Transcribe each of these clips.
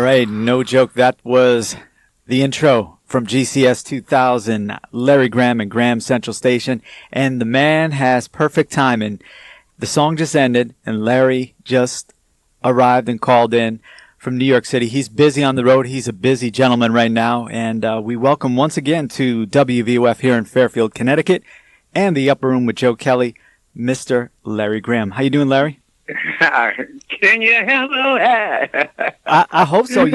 All right, no joke. That was the intro from GCS 2000, Larry Graham and Graham Central Station. And the man has perfect timing. The song just ended, and Larry just arrived and called in from New York City. He's busy on the road. He's a busy gentleman right now. And we welcome once again to WVOF here in Fairfield, Connecticut, and the Upper Room with Joe Kelley, Mr. Larry Graham. How you doing, Larry? Can you handle that? I hope so.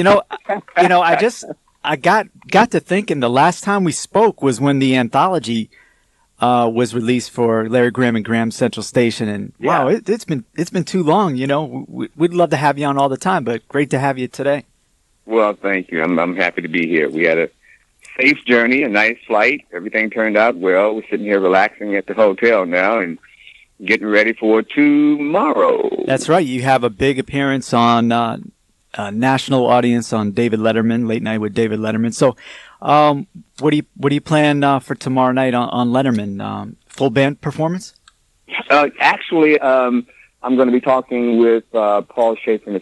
I got to thinking the last time we spoke was when the anthology was released for Larry Graham and Graham Central Station, and wow, it's been too long. We'd love to have you on all the time, but great to have you today. Well, thank you. I'm happy to be here. We had a safe journey, a nice flight. Everything turned out well. We're sitting here relaxing at the hotel now and getting ready for tomorrow. That's right. You have a big appearance on a national audience on David Letterman, Late Night with David Letterman. So, what do you plan for tomorrow night on Letterman? Full band performance? Actually, I'm going to be talking with Paul Shaffer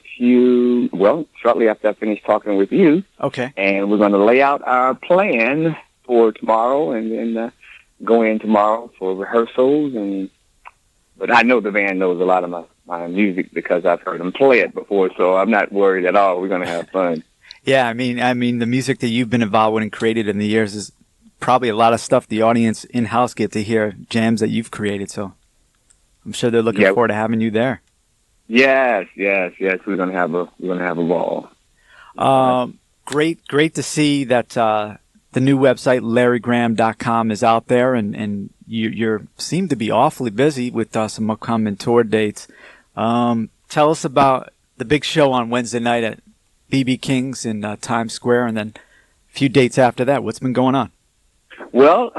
shortly after I finish talking with you. Okay. And we're going to lay out our plan for tomorrow, and then go in tomorrow for rehearsals. But I know the band knows a lot of my music because I've heard them play it before, so I'm not worried at all. We're going to have fun. Yeah, I mean, the music that you've been involved with and created in the years is probably a lot of stuff the audience in-house get to hear, jams that you've created. So I'm sure they're looking forward to having you there. Yes. We're going to have a ball. Great to see that the new website LarryGraham.com is out there, and you seem to be awfully busy with some upcoming tour dates. Tell us about the big show on Wednesday night at BB King's in Times Square, and then a few dates after that. What's been going on? Well,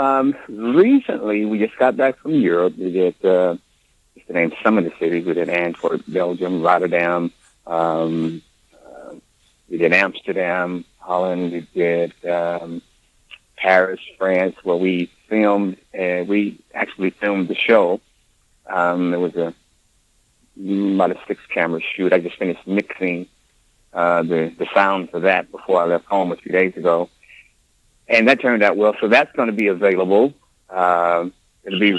recently we just got back from Europe. We did, just to name some of the cities, we did Antwerp, Belgium, Rotterdam. We did Amsterdam, Holland. We did Paris, France, where we filmed. We actually filmed the show. It was about a 6-camera shoot. I just finished mixing the sound for that before I left home a few days ago, and that turned out well. So that's going to be available. It'll be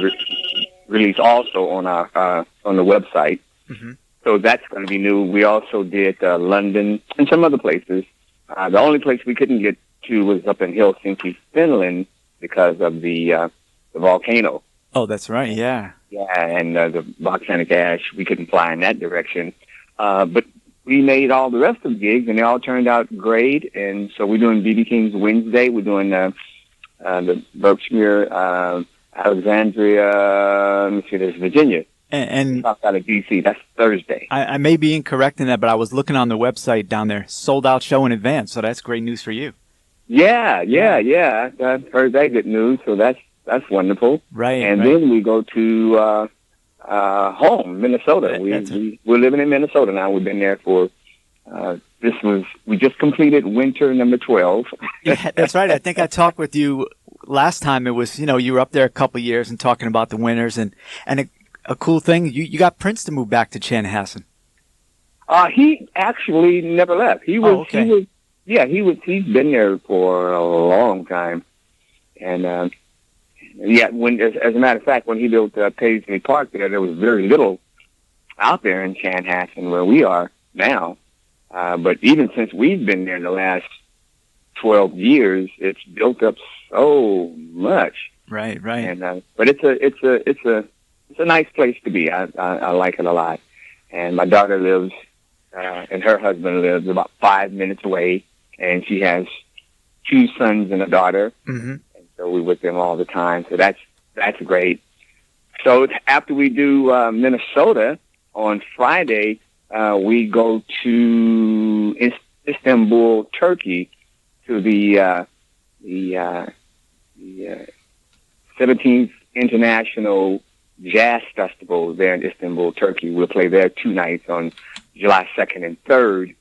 released also on our on the website. Mm-hmm. So that's going to be new. We also did London and some other places. The only place we couldn't get to was up in Helsinki, Finland, because of the volcano. Oh, that's right. Yeah. Yeah, and the volcanic ash. We couldn't fly in that direction. But we made all the rest of the gigs, and they all turned out great. And so we're doing BB King's Wednesday. We're doing the Berkshire, Alexandria. Let me see, there's Virginia. And outside of D.C., that's Thursday. I may be incorrect in that, but I was looking on the website down there. Sold out show in advance, so that's great news for you. Yeah. I heard that good news, so that's wonderful. Right. And then we go to home, Minnesota. We're living in Minnesota now. We've been there for we just completed winter number 12. Yeah, that's right. I think I talked with you last time. It was, you were up there a couple of years and talking about the winters, and a cool thing, you got Prince to move back to Chanhassen. He actually never left. He's been there for a long time. And as a matter of fact, when he built Paisley Park there was very little out there in Chanhassen where we are now. But even since we've been there the last 12 years, it's built up so much. Right. And but it's a nice place to be. I like it a lot. And my daughter lives, and her husband lives about 5 minutes away, and she has 2 sons and a daughter. Mm-hmm. And so we're with them all the time. So that's great. So after we do Minnesota on Friday, we go to Istanbul, Turkey, to the 17th International Jazz Festival there in Istanbul, Turkey. We'll play there 2 nights on July 2nd and 3rd.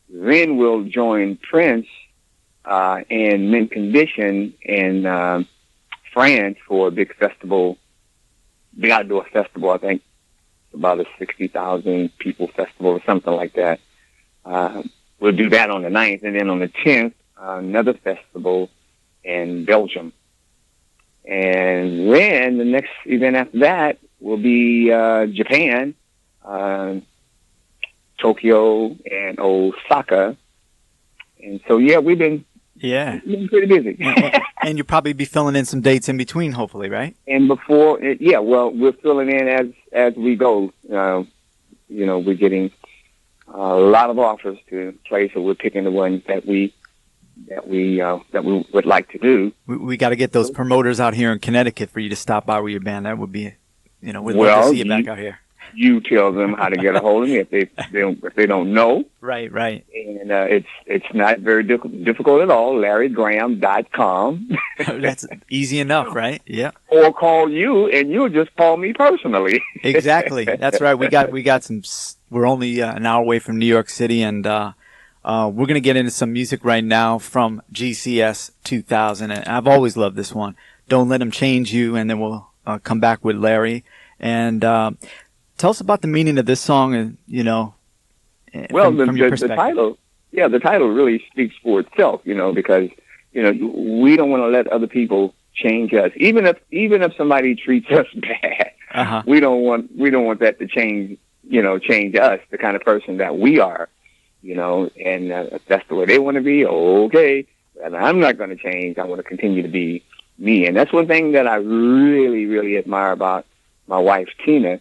Then we'll join Prince in Mint Condition in France for a big festival, big outdoor festival, I think about a 60,000 people festival or something like that. we'll do that on the 9th, and then on the 10th, another festival in Belgium. And then the next event after that will be Japan, Tokyo, and Osaka. And so, yeah, we've been pretty busy. And you'll probably be filling in some dates in between, hopefully, right? And we're filling in as we go. We're getting a lot of offers to play, so we're picking the ones that we would like to do. We got to get those promoters out here in Connecticut for you to stop by with your band. That would be, we'd love to see you back out here. You tell them how to get a hold of me if they don't know. Right. And it's not very difficult at all. LarryGraham.com. That's easy enough, right? Yeah. Or call you, and you'll just call me personally. Exactly. That's right. We got some. We're only an hour away from New York City, and we're gonna get into some music right now from GCS 2000. And I've always loved this one. Don't Let 'Em Change You, and then we'll come back with Larry and. Tell us about the meaning of this song, and from your perspective. The title really speaks for itself, because we don't want to let other people change us, even if somebody treats us bad. Uh-huh. We don't want that to change us, the kind of person that we are, and if that's the way they want to be, okay. And I'm not going to change. I want to continue to be me, and that's one thing that I really, really admire about my wife Tina.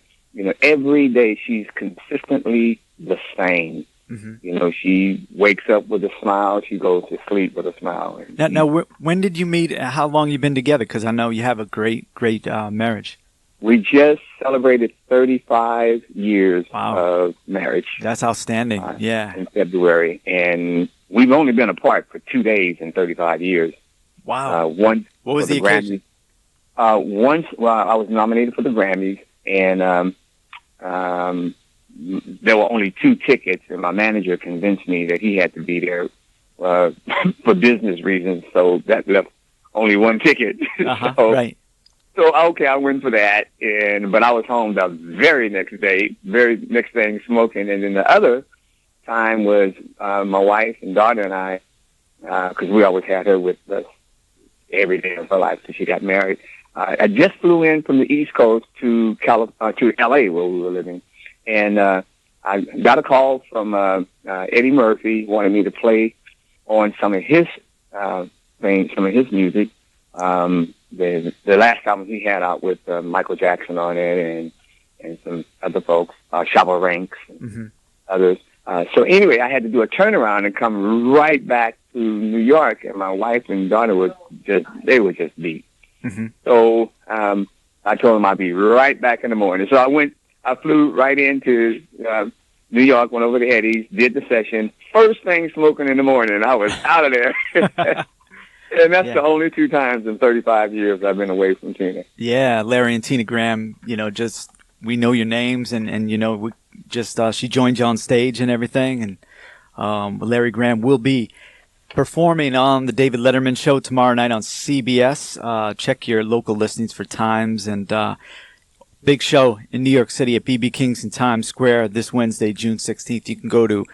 Every day she's consistently the same. Mm-hmm. She wakes up with a smile. She goes to sleep with a smile. Now, when did you meet? How long you been together? Because I know you have a great marriage. We just celebrated 35 years of marriage. That's outstanding. In February, and we've only been apart for 2 days in 35 years. Wow. What was the occasion? Once, I was nominated for the Grammys, and there were only 2 tickets, and my manager convinced me that he had to be there for business reasons, so that left only 1 ticket. Right. So okay, I went for that, but I was home the very next thing smoking, and then the other time was my wife and daughter and I, because we always had her with us every day of her life till she got married. I just flew in from the East Coast to L.A. where we were living, and I got a call from Eddie Murphy, wanted me to play on some of his music. The last album he had out with Michael Jackson on it, and some other folks, Shaffer and others. So anyway, I had to do a turnaround and come right back to New York, and my wife and daughter were just beat. Mm-hmm. So I told him I'd be right back in the morning. So I flew right into New York, went over to Eddie's, did the session. First thing smoking in the morning, and I was out of there. And that's the only 2 times in 35 years I've been away from Tina. Yeah, Larry and Tina Graham, we know your names, and we just she joined you on stage and everything. And Larry Graham will be performing on the David Letterman show tomorrow night on CBS. Check your local listings for times, and big show in New York City at BB King's in Times Square this Wednesday, June 16th. You can go to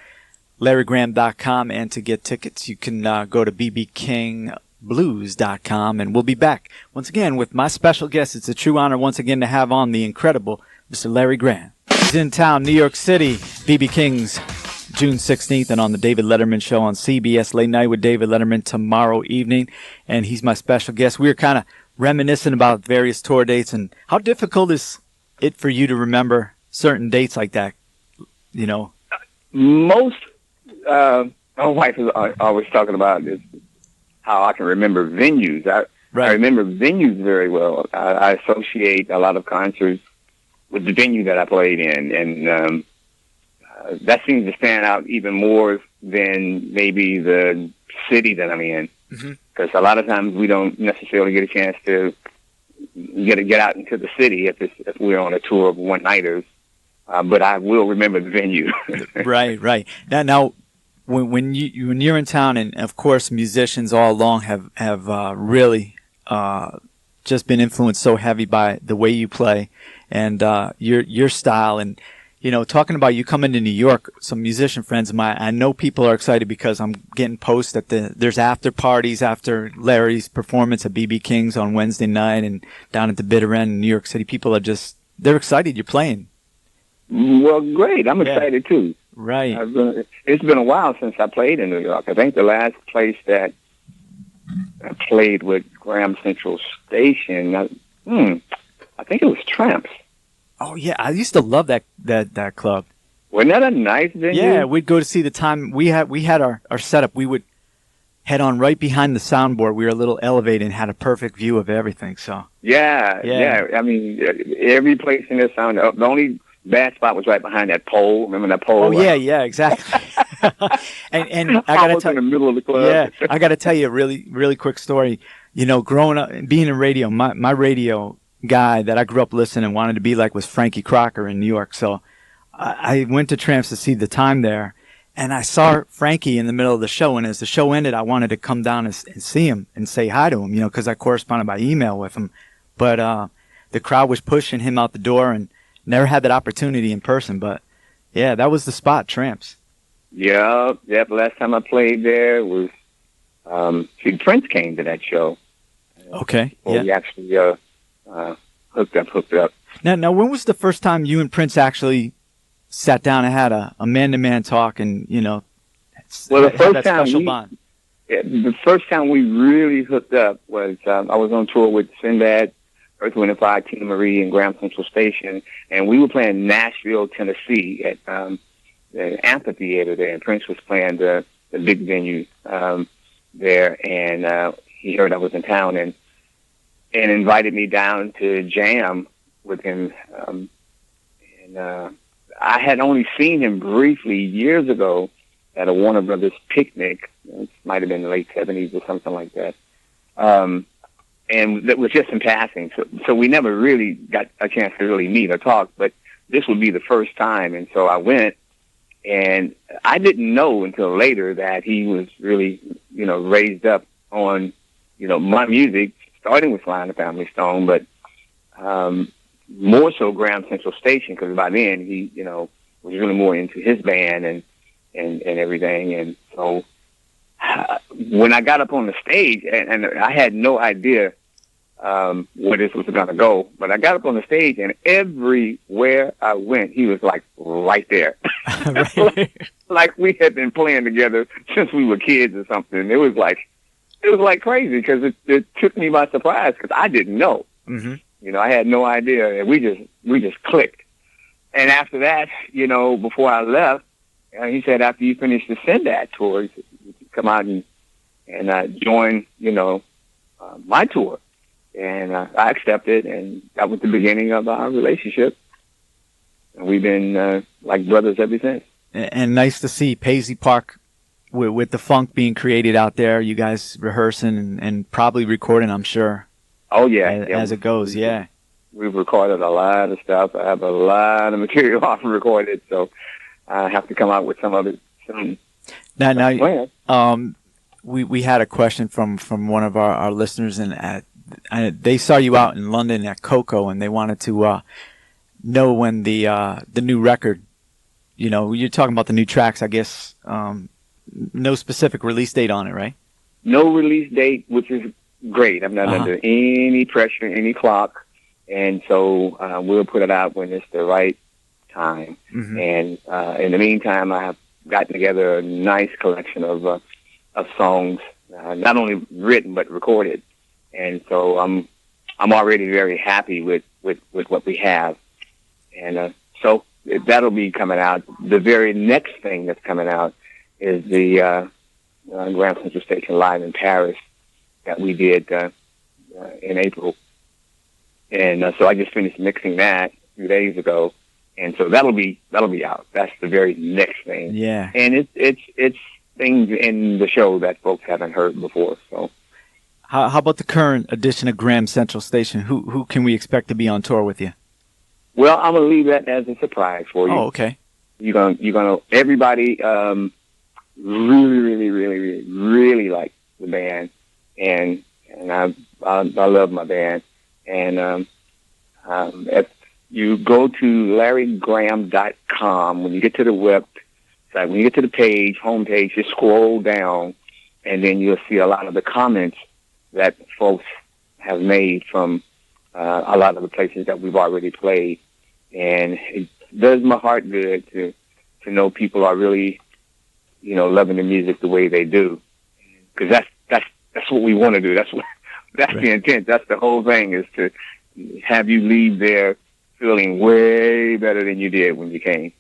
LarryGraham.com, and to get tickets, you can go to bbkingblues.com, and we'll be back once again with my special guest. It's a true honor once again to have on the incredible Mr. Larry Graham. He's in town, New York City, BB King's June 16th, and on the David Letterman show on CBS Late Night with David Letterman tomorrow evening, and he's my special guest. We were kind of reminiscing about various tour dates, and how difficult is it for you to remember certain dates like that? Most, my wife is always talking about this, how I can remember venues. I remember venues very well. I associate a lot of concerts with the venue that I played in, and that seems to stand out even more than maybe the city that I'm in, because a lot of times we don't necessarily get a chance to get out into the city if we're on a tour of one-nighters. But I will remember the venue. Right. Now, when you're in town, and of course musicians all along have really just been influenced so heavy by the way you play and your style, and talking about you coming to New York, some musician friends of mine, I know people are excited because I'm getting posts that there's after parties after Larry's performance at BB King's on Wednesday night and down at the Bitter End in New York City. People are they're excited you're playing. Well, great. I'm excited too. Right. It's been a while since I played in New York. I think the last place that I played with Graham Central Station, I think it was Tramps. Oh yeah, I used to love that club. Wasn't that a nice venue? Yeah, we'd go to see the time we had our setup. We would head on right behind the soundboard. We were a little elevated and had a perfect view of everything. So yeah. I mean, every place in this sound. The only bad spot was right behind that pole. Remember that pole? Oh yeah, exactly. and I gotta tell in the middle of the club. Yeah, I gotta tell you a really quick story. Growing up and being in radio, my radio guy that I grew up listening and wanted to be like was Frankie Crocker in New York. So I went to Tramps to see the time there, and I saw Frankie in the middle of the show. And as the show ended, I wanted to come down and see him and say hi to him, because I corresponded by email with him. But the crowd was pushing him out the door and never had that opportunity in person. But yeah, that was the spot, Tramps. Yeah. The last time I played there was Prince came to that show. Okay. Well, we actually hooked up. Now, when was the first time you and Prince actually sat down and had a man-to-man talk and, well, the first time special bond? The first time we really hooked up was I was on tour with Sinbad, Earth, Wind & Fire, Tina Marie, and Graham Central Station, and we were playing Nashville, Tennessee at the amphitheater there, and Prince was playing the big venue there, and he heard I was in town and invited me down to jam with him. I had only seen him briefly years ago at a Warner Brothers picnic. It might have been the late 70s or something like that. And that was just in passing. So we never really got a chance to really meet or talk, but this would be the first time. And so I went, and I didn't know until later that he was really, raised up on, my music, starting with Sly The Family Stone, but more so Graham Central Station, because by then he, was really more into his band and everything. And so when I got up on the stage, and I had no idea where this was going to go, but I got up on the stage, and everywhere I went, he was like right there. like we had been playing together since we were kids or something. It was like crazy because it took me by surprise because I didn't know. Mm-hmm. I had no idea. And we just clicked. And after that, before I left, he said, after you finish the Sinbad tour, he said, you can come out and join, my tour. And I accepted, and that was the beginning of our relationship. And we've been like brothers ever since. And nice to see Paisley Park with the funk being created out there, you guys rehearsing and probably recording, I'm sure. Oh, yeah. As it goes, yeah. We've recorded a lot of stuff. I have a lot of material off and recorded, so I have to come out with some of it soon. Now, we had a question from one of our listeners, and they saw you out in London at Coco, and they wanted to know when the new record, you're talking about the new tracks, I guess. No specific release date on it, right? No release date, which is great. I'm not under any pressure, any clock. And so we'll put it out when it's the right time. Mm-hmm. And in the meantime, I have gotten together a nice collection of songs, not only written but recorded. And so I'm already very happy with what we have. And so that'll be coming out. The very next thing that's coming out is the Graham Central Station Live in Paris that we did in April. And so I just finished mixing that a few days ago, and so that'll be out. That's the very next thing. Yeah. And it's things in the show that folks haven't heard before. So, how about the current edition of Graham Central Station? Who can we expect to be on tour with you? Well, I'm gonna leave that as a surprise for you. Oh, okay. You're gonna everybody really like the band, and I love my band. And if you go to larrygraham.com, SlyStone.com. When you get to the website, when you get to the homepage, just scroll down, and then you'll see a lot of the comments that folks have made from a lot of the places that we've already played. And it does my heart good to know people are really, loving the music the way they do. Because that's what we want to do. That's right. The intent. That's the whole thing, is to have you leave there feeling way better than you did when you came.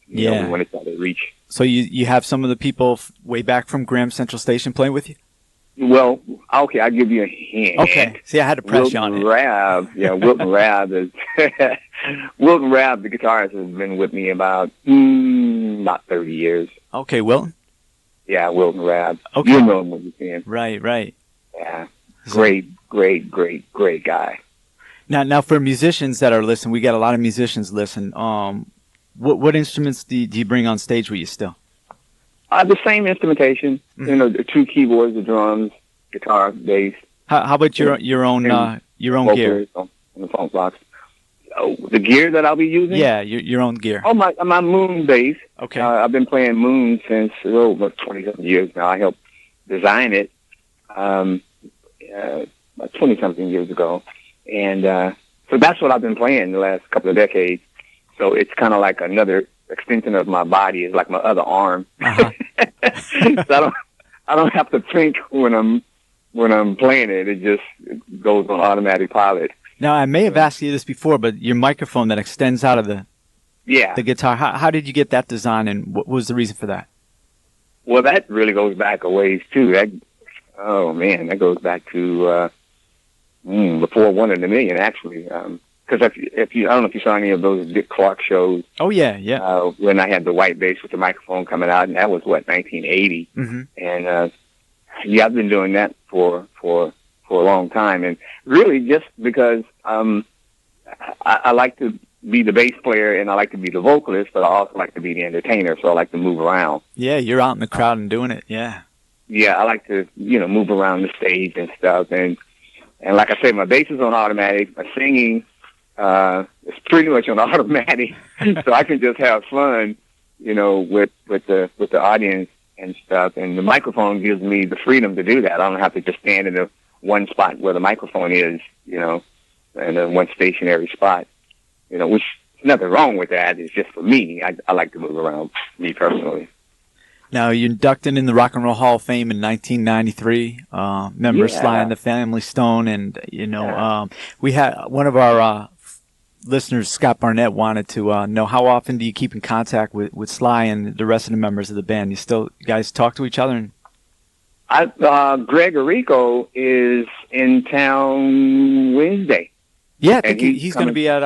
We want to try to reach. So you have some of the people way back from Graham Central Station playing with you? Well, okay, I'll give you a hint. Okay. See, I had to press you on it. Wilton Rabb Wilton Rabb, the guitarist, has been with me about 30 years. Okay, Wilton? Yeah, Wilton Rabb. Okay. You know him when you see him. Right. Yeah. Great guy. Now for musicians that are listening, we got a lot of musicians listen. What instruments do you bring on stage with you still? The same instrumentation. Mm-hmm. The 2 keyboards, the drums, guitar, bass. How about your own gear? On the funk box. Oh, the gear that I'll be using? Yeah, your own gear. Oh, my Moon bass. Okay. I've been playing Moon since 27 years now. I helped design it about 20-something years ago. And so that's what I've been playing the last couple of decades. So it's kind of like another extension of my body. It's like my other arm. Uh-huh. So I don't have to think when I'm playing it. It just goes on automatic pilot. Now, I may have asked you this before, but your microphone that extends out of the guitar, how did you get that design, and what was the reason for that? Well, that really goes back a ways, too. That goes back to before One in a Million, actually. Because if you, I don't know if you saw any of those Dick Clark shows. Oh, yeah. When I had the white bass with the microphone coming out, and that was, 1980. Mm-hmm. And, I've been doing that for a long time, and really just because I like to be the bass player and I like to be the vocalist, but I also like to be the entertainer, so I like to move around. Yeah, you're out in the crowd and doing it, yeah. Yeah, I like to, move around the stage and stuff, and like I say, my bass is on automatic, my singing is pretty much on automatic, so I can just have fun, with the audience and stuff, and the microphone gives me the freedom to do that. I don't have to just stand in the one spot where the microphone is, and then one stationary spot, which there's nothing wrong with that. It's just for me. I like to move around, me personally. Now, you inducted in the Rock and Roll Hall of Fame in 1993. Member Sly the Family Stone, and we had one of our listeners, Scott Barnett, wanted to know, how often do you keep in contact with Sly and the rest of the members of the band? You guys talk to each other? Greg Arico is in town Wednesday. Yeah, he's going to be at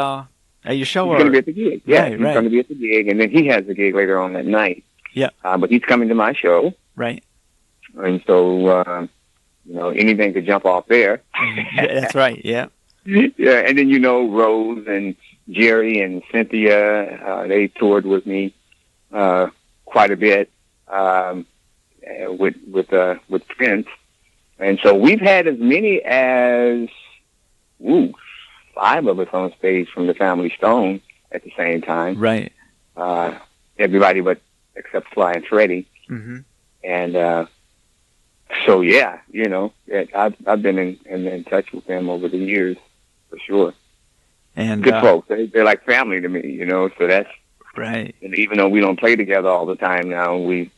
your show. He's going to be at the gig. Yeah, he's going to be at the gig, and then he has a gig later on that night. Yeah. But he's coming to my show. Right. And so, anything could jump off there. That's right, yeah. Yeah, and then Rose and Jerry and Cynthia, they toured with me quite a bit with Prince, and so we've had as many as 5 of us on stage from the Family Stone at the same time. Right. Everybody except Sly and Freddie. Mm-hmm. And so yeah, I've been in touch with them over the years. For sure. And good folks. They're like family to me, so that's right. And even though we don't play together all the time now, we're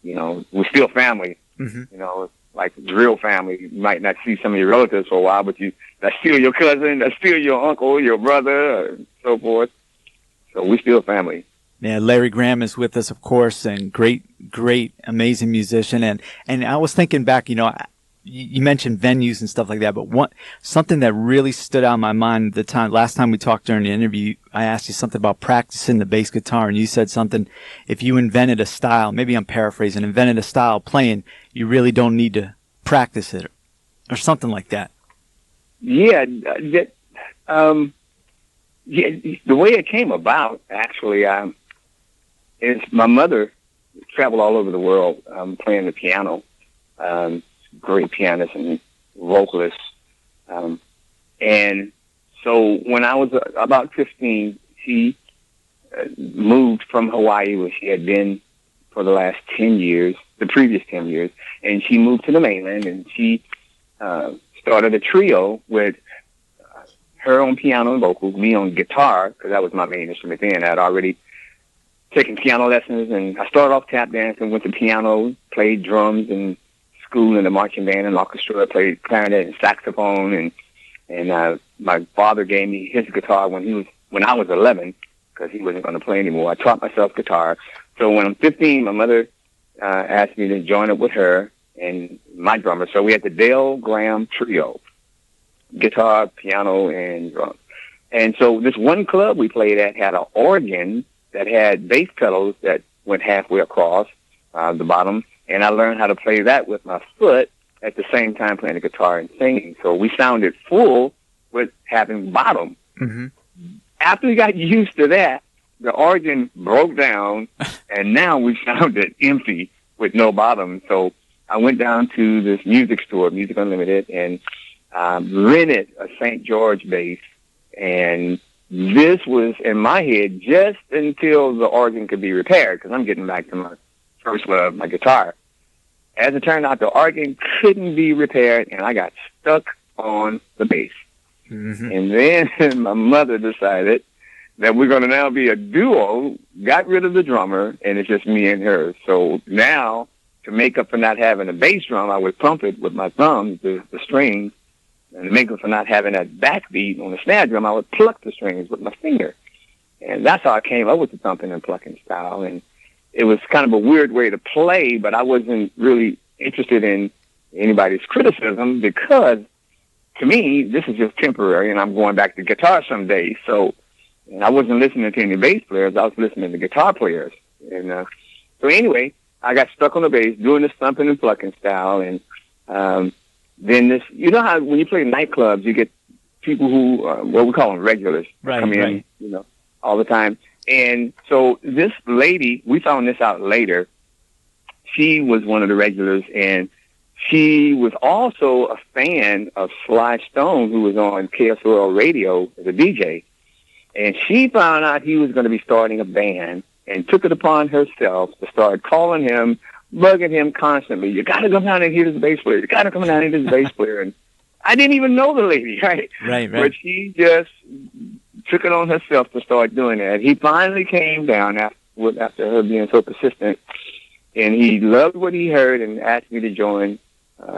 still family. Mm-hmm. Like real family. You might not see some of your relatives for a while, but that's still your cousin, that's still your uncle, your brother, and so forth. So we're still family. Yeah, Larry Graham is with us, of course, and great, amazing musician. And I was thinking back, you mentioned venues and stuff like that, but something that really stood out in my mind last time we talked during the interview, I asked you something about practicing the bass guitar, and you said something, if you invented a style, maybe I'm paraphrasing, invented a style of playing, you really don't need to practice it, or something like that. Yeah, the way it came about, actually, is my mother traveled all over the world playing the piano. Great pianist and vocalist. And so when I was about 15, she moved from Hawaii, where she had been for the last 10 years, the previous 10 years, and she moved to the mainland, and she started a trio with her on piano and vocals, me on guitar, because that was my main instrument then. I had already taken piano lessons, and I started off tap dancing, went to piano, played drums in school in the marching band and orchestra, played clarinet and saxophone, and my father gave me his guitar when I was 11, because he wasn't going to play anymore. I taught myself guitar. So when I'm 15, my mother asked me to join up with her and my drummer. So we had the Dale Graham Trio, guitar, piano, and drums. And so this one club we played at had an organ that had bass pedals that went halfway across the bottom, and I learned how to play that with my foot at the same time playing the guitar and singing. So we sounded full with having bottom. Mm-hmm. After we got used to that, the organ broke down, and now we sounded empty with no bottom. So I went down to this music store, Music Unlimited, and rented a St. George bass. And this was in my head just until the organ could be repaired, because I'm getting back to my first love, my guitar. As it turned out, the organ couldn't be repaired, and I got stuck on the bass. Mm-hmm. And then my mother decided that we're going to now be a duo, got rid of the drummer, and it's just me and her. So now, to make up for not having a bass drum, I would pump it with my thumbs, the strings, and to make up for not having that backbeat on the snare drum, I would pluck the strings with my finger. And that's how I came up with the thumping and plucking style. And it was kind of a weird way to play, but I wasn't really interested in anybody's criticism, because to me, this is just temporary, and I'm going back to guitar someday. So, and I wasn't listening to any bass players. I was listening to guitar players. And so anyway, I got stuck on the bass doing this thumping and plucking style. And then this, you know how when you play nightclubs, you get people who, what we call them regulars, come in, you know, all the time. And so this lady, we found this out later, she was one of the regulars, and she was also a fan of Sly Stone, who was on KSOL radio as a DJ. And she found out he was going to be starting a band and took it upon herself to start calling him, bugging him constantly. You got to come down and hear this bass player. You got to come down and hear this bass player. And I didn't even know the lady, right? Right. But she just took it on herself to start doing that. He finally came down after her being so persistent, and he loved what he heard and asked me to join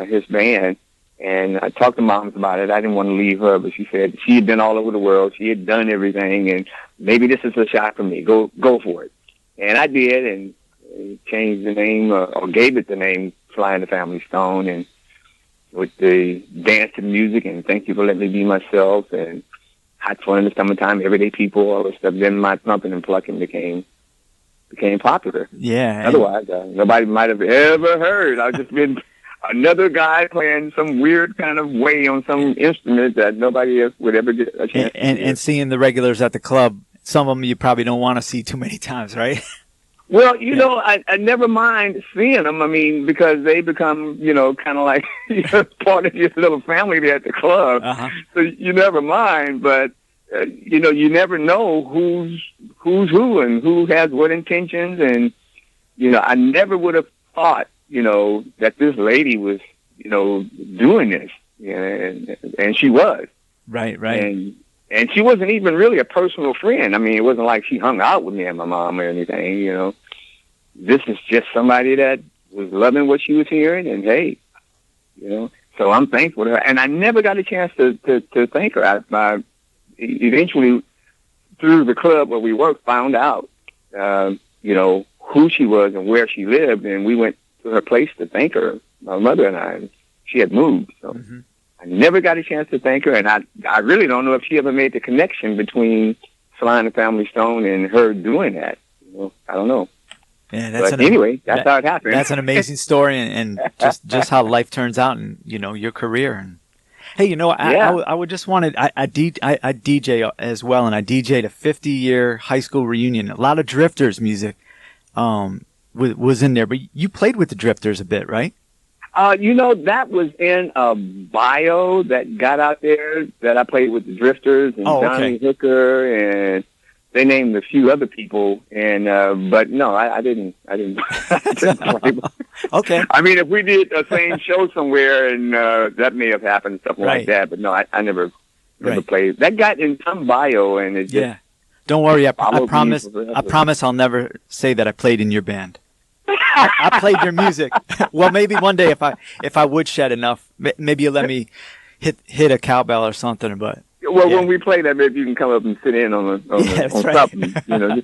his band. And I talked to Moms about it. I didn't want to leave her, but she said she had been all over the world. She had done everything, and maybe this is a shot for me. Go for it. And I did, and changed the name, or gave it the name Sly The Family Stone, and with the dance and music, and thank you for letting me be myself, and hot fun in the summertime, everyday people, all this stuff. Then my thumping and plucking became popular. Yeah. Otherwise, nobody might have ever heard. I've just been another guy playing some weird kind of way on some instrument that nobody else would ever get a chance to hear. And seeing the regulars at the club, some of them you probably don't want to see too many times, right? Well, you know, I never mind seeing them. I mean, because they become, you know, kind of like part of your little family there at the club. Uh-huh. So you never mind, but you know, you never know who's who and who has what intentions. And you know, I never would have thought, you know, that this lady was, you know, doing this, and she was. Right. And she wasn't even really a personal friend. I mean, it wasn't like she hung out with me and my mom or anything, you know. This is just somebody that was loving what she was hearing, and hey, you know. So I'm thankful to her. And I never got a chance to thank her. I eventually, through the club where we worked, found out, you know, who she was and where she lived, and we went to her place to thank her, my mother and I. And she had moved, so. Mm-hmm. I never got a chance to thank her, and I really don't know if she ever made the connection between Sly and the Family Stone and her doing that. You know, I don't know. Yeah, that's how it happened. That's an amazing story, and just how life turns out, and you know, your career. And hey, you know, I would just wanted I DJ as well, and I DJ'd a 50-year high school reunion. A lot of Drifters music was in there, but you played with the Drifters a bit, right? You know, that was in a bio that got out there that I played with the Drifters and Johnny Hooker, and they named a few other people, and but no, I didn't. I didn't play. Okay. I mean, if we did a same show somewhere, and that may have happened, something Right. like that. But no, I never Right. played. That got in some bio, and it just Yeah. Don't worry. I followed me promise. forever. I promise I'll never say that I played in your band. I played your music. Well, maybe one day if I would shed enough, maybe you'll let me hit a cowbell or something. But Well, yeah. when we play that, maybe you can come up and sit in on that's right. something. You know,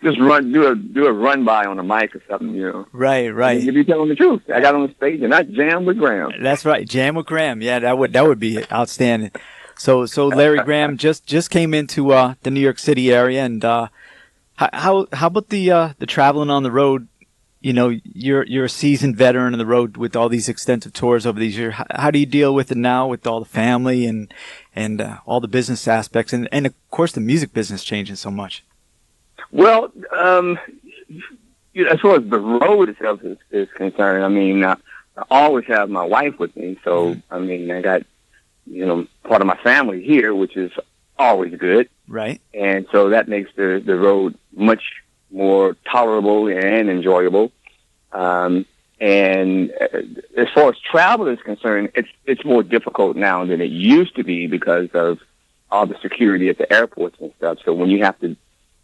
just run, do a run by on a mic or something. You know. Right. If you're telling the truth, I got on the stage and I jammed with Graham. That's right. Jam with Graham. Yeah, that would be outstanding. So Larry Graham just came into the New York City area, and how about the traveling on the road? You know, you're a seasoned veteran on the road with all these extensive tours over these years. How do you deal with it now with all the family and all the business aspects and of course the music business changing so much? Well, as far as the road itself is concerned, I mean, I always have my wife with me, so I mean, I got part of my family here, which is always good, right? And so that makes the road much more tolerable and enjoyable. And as far as travel is concerned, it's more difficult now than it used to be because of all the security at the airports and stuff. So when you have to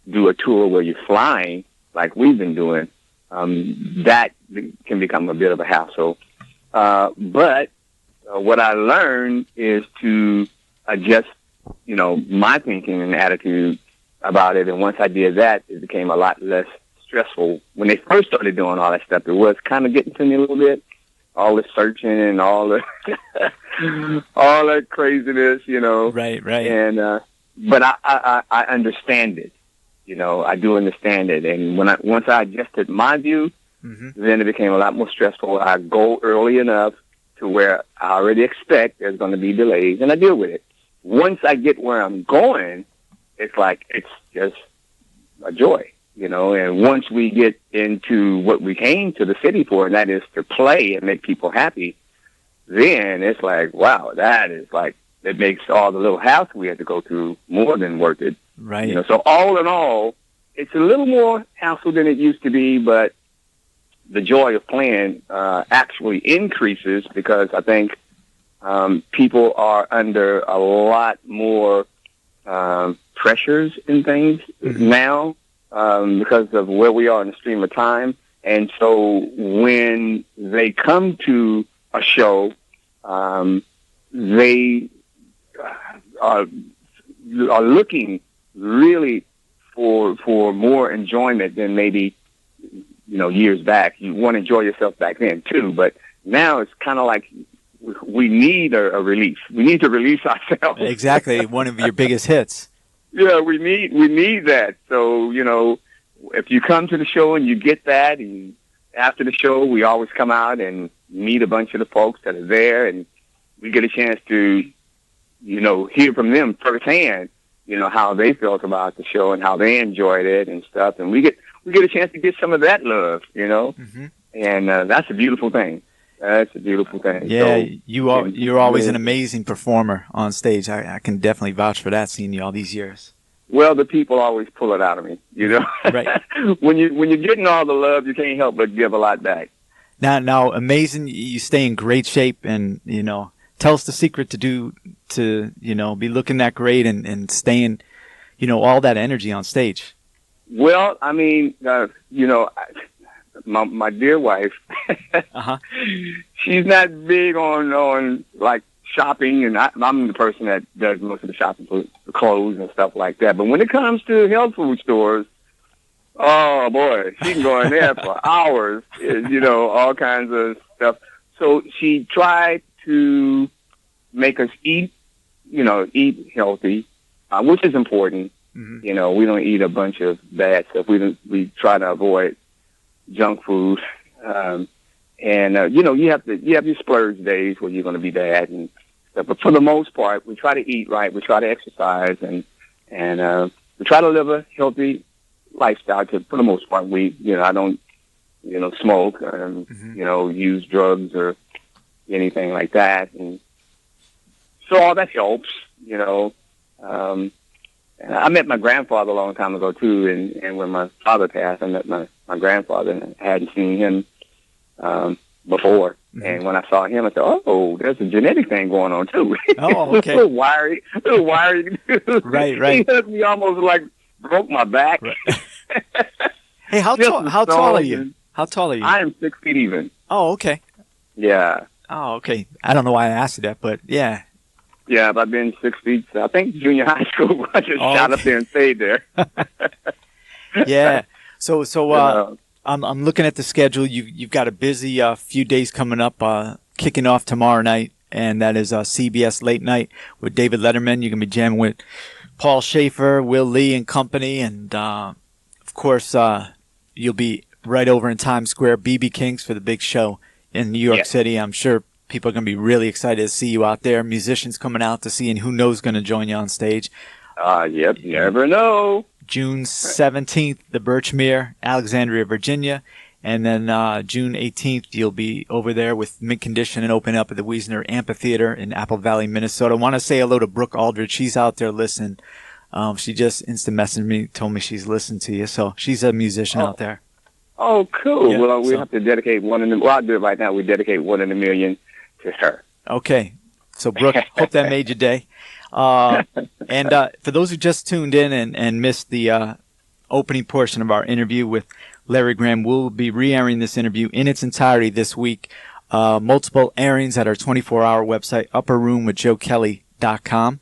do a tour where you're flying, like we've been doing, that can become a bit of a hassle. But what I learned is to adjust, my thinking and attitude about it. And once I did that, it became a lot less stressful. When they first started doing all that stuff, it was kind of getting to me a little bit. All the searching and all the all that craziness, Right. And but I understand it. I do understand it. And once I adjusted my view, then it became a lot more stressful. I go early enough to where I already expect there's going to be delays, and I deal with it. Once I get where I'm going, it's just a joy, and once we get into what we came to the city for, and that is to play and make people happy, then it's like, wow, it makes all the little hassle we had to go through more than worth it. Right. So all in all, it's a little more hassle than it used to be, but the joy of playing actually increases because I think people are under a lot more pressures and things now because of where we are in the stream of time. And so when they come to a show, they are looking really for more enjoyment than maybe years back. You want to enjoy yourself back then too, but now it's kind of like we need a release. We need to release ourselves. Exactly, one of your biggest hits. Yeah, we need that. So if you come to the show and you get that, and after the show, we always come out and meet a bunch of the folks that are there, and we get a chance to hear from them firsthand. How they felt about the show and how they enjoyed it and stuff, and we get a chance to get some of that love, and that's a beautiful thing. That's a beautiful thing. Yeah, so, you're always an amazing performer on stage. I can definitely vouch for that, seeing you all these years. Well, the people always pull it out of me, Right. when you're getting all the love, you can't help but give a lot back. Now, amazing. You stay in great shape, and tell us the secret to be looking that great and staying, all that energy on stage. Well, I mean, my dear wife, she's not big on like shopping, and I'm the person that does most of the shopping for clothes and stuff like that. But when it comes to health food stores, oh boy, she can go in there for hours, all kinds of stuff. So she tried to make us eat healthy, which is important. We don't eat a bunch of bad stuff. We try to avoid junk food. You have your splurge days where you're going to be bad and stuff. But for the most part, we try to eat right. We try to exercise and we try to live a healthy lifestyle. For the most part, I don't, smoke, use drugs or anything like that. And so all that helps, I met my grandfather a long time ago too, and when my father passed, I met my grandfather, and I hadn't seen him before. Mm-hmm. And when I saw him, I said, "Oh, there's a genetic thing going on too." Oh, okay. little wiry. Right. He hugged me, almost like broke my back. Right. Hey, how tall are you? How tall are you? I am 6 feet even. Oh, okay. Yeah. Oh, okay. I don't know why I asked you that, but yeah. Yeah, I've been 6 feet. I think junior high school. I just shot up there and stayed there. Yeah. So I'm looking at the schedule. You've got a busy few days coming up. Kicking off tomorrow night, and that is CBS Late Night with David Letterman. You're gonna be jamming with Paul Shaffer, Will Lee, and company, and of course you'll be right over in Times Square, BB King's for the big show in New York City. I'm sure people are going to be really excited to see you out there. Musicians coming out to see, and who knows going to join you on stage. Yep, you never know. June 17th, the Birchmere, Alexandria, Virginia. And then June 18th, you'll be over there with Mint Condition and open up at the Wiesner Amphitheater in Apple Valley, Minnesota. I want to say hello to Brooke Aldridge. She's out there listening. She just instant messaged me, told me she's listened to you. So she's a musician out there. Oh, cool. Yeah, well, we have to dedicate I'll do it right now. We dedicate One in a Million to her. Okay. So, Brooke, hope that made your day. And for those who just tuned in and missed the opening portion of our interview with Larry Graham, we'll be re-airing this interview in its entirety this week. Multiple airings at our 24-hour website, upperroomwithjoekelley.com.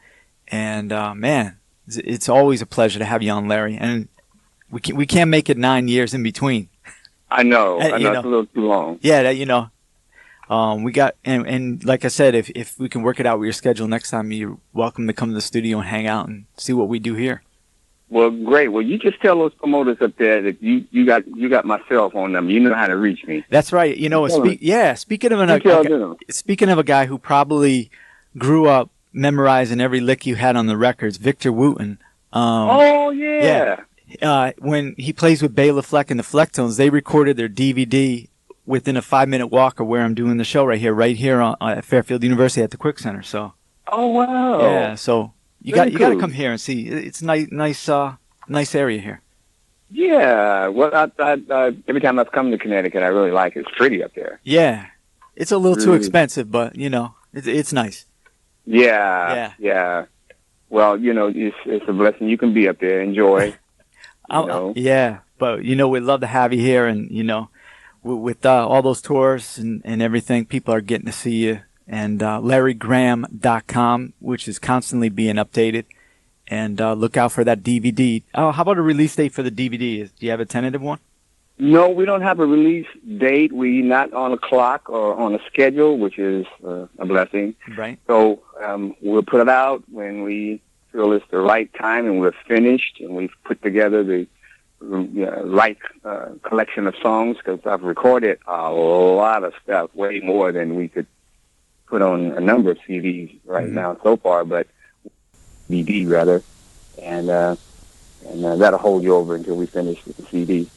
And, man, it's always a pleasure to have you on, Larry. And we can't make it 9 years in between. I know. It's a little too long. Yeah, we got, and like I said, if we can work it out with your schedule next time, you're welcome to come to the studio and hang out and see what we do here. Well, great. Well, you just tell those promoters up there that you got my cell phone number. You know how to reach me. That's right. Speaking of a guy who probably grew up memorizing every lick you had on the records, Victor Wooten. When he plays with Bela Fleck and the Flecktones, they recorded their DVD within a 5-minute walk of where I'm doing the show right here at Fairfield University at the Quick Center. So. Oh wow! Yeah, so you got to come here and see. It's nice area here. Yeah, well, I every time I've come to Connecticut, I really like it. It's pretty up there. Yeah, it's a little too expensive, but it's nice. Yeah. Well, it's a blessing. You can be up there, enjoy. Yeah, but we'd love to have you here, and with all those tours and everything, people are getting to see you. And LarryGraham.com, which is constantly being updated. And look out for that DVD. Oh, how about a release date for the DVD? Do you have a tentative one? No, we don't have a release date. We're not on a clock or on a schedule, which is a blessing. Right. So we'll put it out when we feel it's the right time and we're finished and we've put together the right collection of songs, because I've recorded a lot of stuff, way more than we could put on a number of CDs right now so far, but DVD rather, and that'll hold you over until we finish with the CD.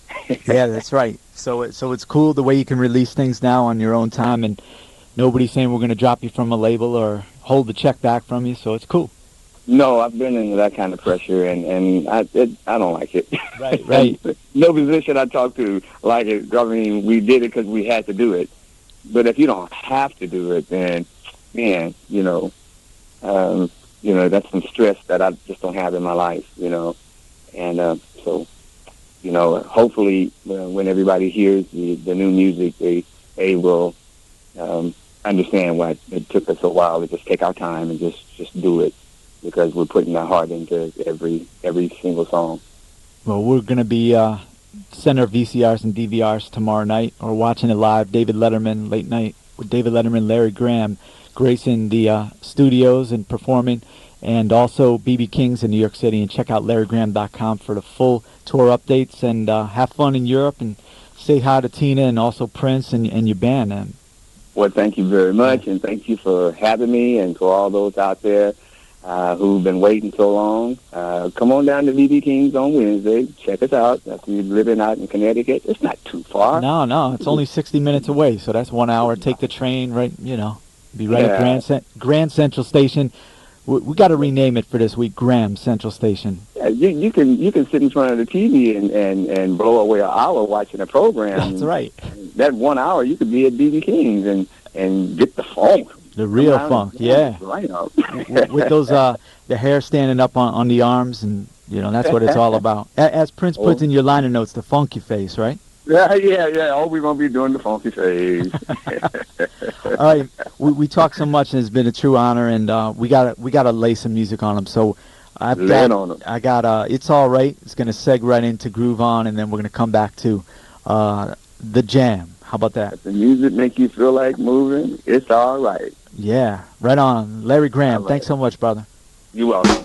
Yeah, that's right. So it's cool the way you can release things now on your own time, and nobody's saying we're going to drop you from a label or hold the check back from you. So it's cool. No, I've been into that kind of pressure, and I don't like it. Right. No musician I talk to like it. I mean, we did it because we had to do it. But if you don't have to do it, then, man, that's some stress that I just don't have in my life, And so, hopefully when everybody hears the new music, they will understand why it took us a while to just take our time and just do it, because we're putting our heart into every single song. Well, we're going to be send our VCRs and DVRs tomorrow night, or watching it live. David Letterman Late Night with David Letterman, Larry Graham, gracing the studios and performing, and also BB King's in New York City. And check out LarryGraham.com for the full tour updates, and have fun in Europe, and say hi to Tina and also Prince and your band. Well, thank you very much, and thank you for having me, and for all those out there who've been waiting so long. Come on down to BB King's on Wednesday. Check us out. If you're living out in Connecticut, it's not too far. No, it's only 60 minutes away, so that's 1 hour. Take the train, right, be right at Grand Central Station, We got to rename it for this week, Graham Central Station. Yeah, you can sit in front of the TV and blow away an hour watching a program. That's right. That 1 hour, you could be at BB King's and get the funk. The real funk, yeah. Right up. With those the hair standing up on the arms, and that's what it's all about. As Prince puts in your liner notes, the funky face, right? Yeah. Oh, we're gonna be doing the funky phase. All right, we talked so much, and it's been a true honor, and we gotta lay some music on them. So I got It's All Right. It's gonna seg right into Groove On, and then we're gonna come back to the Jam. How about that? If the music make you feel like moving, it's all right. Yeah, right on. Larry Graham, right. Thanks so much, brother. You're welcome.